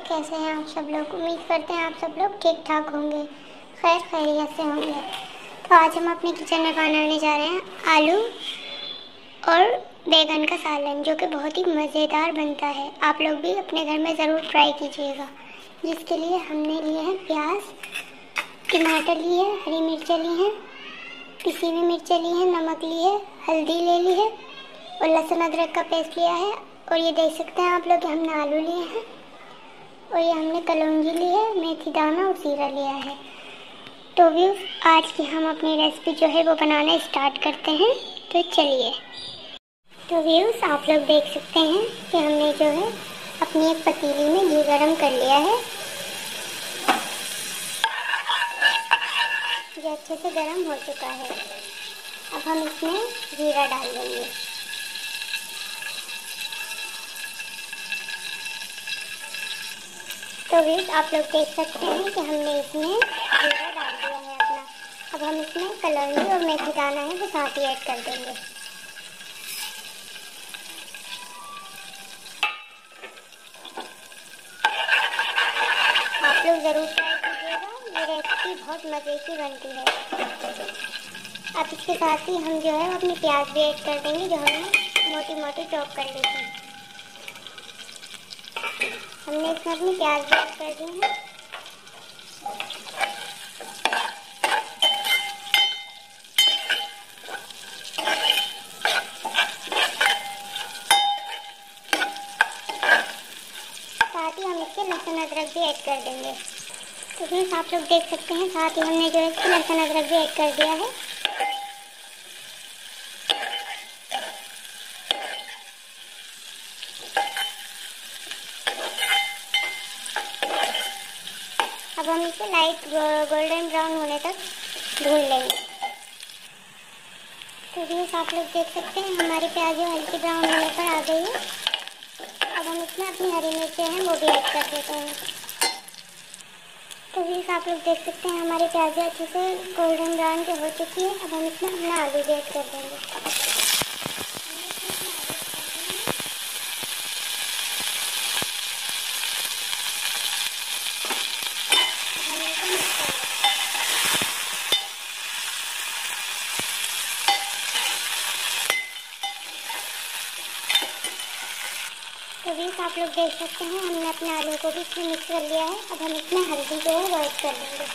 कैसे हैं आप सब लोग। उम्मीद करते हैं आप सब लोग ठीक ठाक होंगे, खैर खैरियत से होंगे। तो आज हम अपने किचन में बनाने जा रहे हैं आलू और बैगन का सालन, जो कि बहुत ही मज़ेदार बनता है। आप लोग भी अपने घर में ज़रूर ट्राई कीजिएगा। जिसके लिए हमने लिए हैं प्याज, टमाटर लिए, हरी मिर्चें ली हैं, पिसी हुई मिर्चें ली हैं, नमक ली है, हल्दी ले ली है और लहसुन अदरक का पेस्ट लिया है। और ये देख सकते हैं आप लोग कि हमने आलू लिए हैं और ये हमने कलौंजी ली है, मेथी दाना और जीरा लिया है। तो व्यूज़, आज की हम अपनी रेसिपी जो है वो बनाना स्टार्ट करते हैं। तो चलिए। तो व्यूज़, आप लोग देख सकते हैं कि हमने जो है अपनी एक पतीली में घी गरम कर लिया है। ये अच्छे से गरम हो चुका है। अब हम इसमें जीरा डाल देंगे। तो व्यूज़, आप लोग देख सकते हैं कि हमने इसमें जीरा डाल दिया है अपना। अब हम इसमें कलौंजी और मेथी दाना है वो साथ ही ऐड कर देंगे। आप लोग ज़रूर ट्राई कीजिएगा, ये रेसिपी बहुत मज़े की बनती है। अब इसके साथ ही हम जो है अपनी प्याज भी ऐड कर देंगे, जो हमने मोटी मोटी चॉप कर ली थी। हमने इसमें अपनी प्याज भी ऐड कर दी है। साथ ही हम इसके लहसुन अदरक भी ऐड कर देंगे। तो फ्रेंड्स, आप लोग देख सकते हैं साथ ही हमने जो है इसके लहसुन अदरक भी ऐड कर दिया है। अब हम इसे लाइट गोल्डन ब्राउन होने तक भून लेंगे। तो फ्रेंड्स, आप लोग देख सकते हैं हमारी प्याज हल्की ब्राउन होने पर आ गई है। अब हम इसमें अपनी हरी मिर्चें हैं वो भी ऐड कर देते हैं। तो फ्रेंड्स, आप लोग देख सकते हैं हमारी प्याज अच्छे से गोल्डन ब्राउन हो चुकी है। अब हम इसमें अपना आलू भी ऐड कर देंगे। तो फ्रेंड्स, आप लोग देख सकते हैं हमने अपने आलू को भी इसमें मिक्स कर लिया है। अब हम इसमें हल्दी जो है वो ऐड कर देंगे।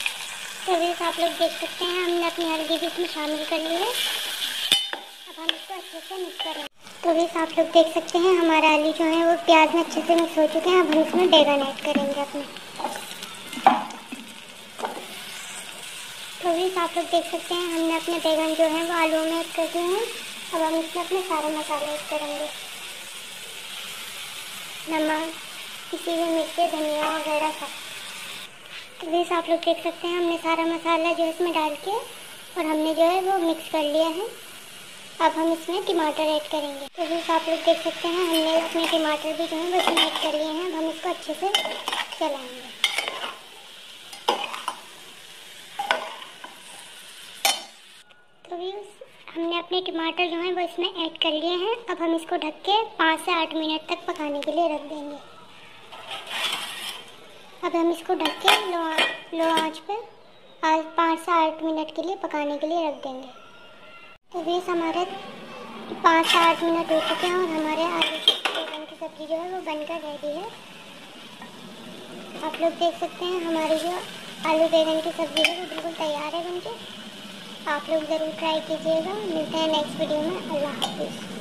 तो फ्रेंड्स, आप लोग देख सकते हैं हमने अपनी हल्दी भी इसमें शामिल कर ली है। अब हम इसको अच्छे से मिक्स करेंगे। तो फ्रेंड्स, आप लोग देख सकते हैं हमारा आलू जो है वो प्याज में अच्छे से मिक्स हो चुके हैं। अब हम इसमें बैगन ऐड करेंगे अपने। तो फ्रेंड्स, आप लोग देख सकते हैं हमने अपने बैगन जो है वो आलू में ऐड कर दिए हैं। अब हम इसमें अपने सारे मसाले ऐड करेंगे, नमक, किसी भी मिर्ची, धनिया वगैरह सब। तो फ्रेंड्स, आप लोग देख सकते हैं हमने सारा मसाला जो है इसमें डाल के और हमने जो है वो मिक्स कर लिया है। अब हम इसमें टमाटर ऐड करेंगे। तो फ्रेंड्स, आप लोग देख सकते हैं हमने अपने टमाटर भी जो है वो इसमें ऐड कर लिए हैं। अब हम इसको अच्छे से चलाएंगे। तो फ्रेंड्स, हमने अपने टमाटर जो है वो इसमें ऐड कर लिए हैं। अब हम इसको ढक के 5 से 8 मिनट तक पकाने के लिए रख देंगे। अब हम इसको ढक के लो आंच पे 5 से 8 मिनट के लिए पकाने के लिए रख देंगे। तो फ्रेंड्स, हमारे 5 से 8 मिनट हो चुके हैं और हमारे आलू बैगन की सब्ज़ी जो है वो बनकर रेडी है। आप लोग देख सकते हैं हमारी जो आलू बैगन की सब्ज़ी है वो बिल्कुल तैयार है बनके। आप लोग ज़रूर ट्राई कीजिएगा। मिलते हैं नेक्स्ट वीडियो में। अल्लाह हाफिज़।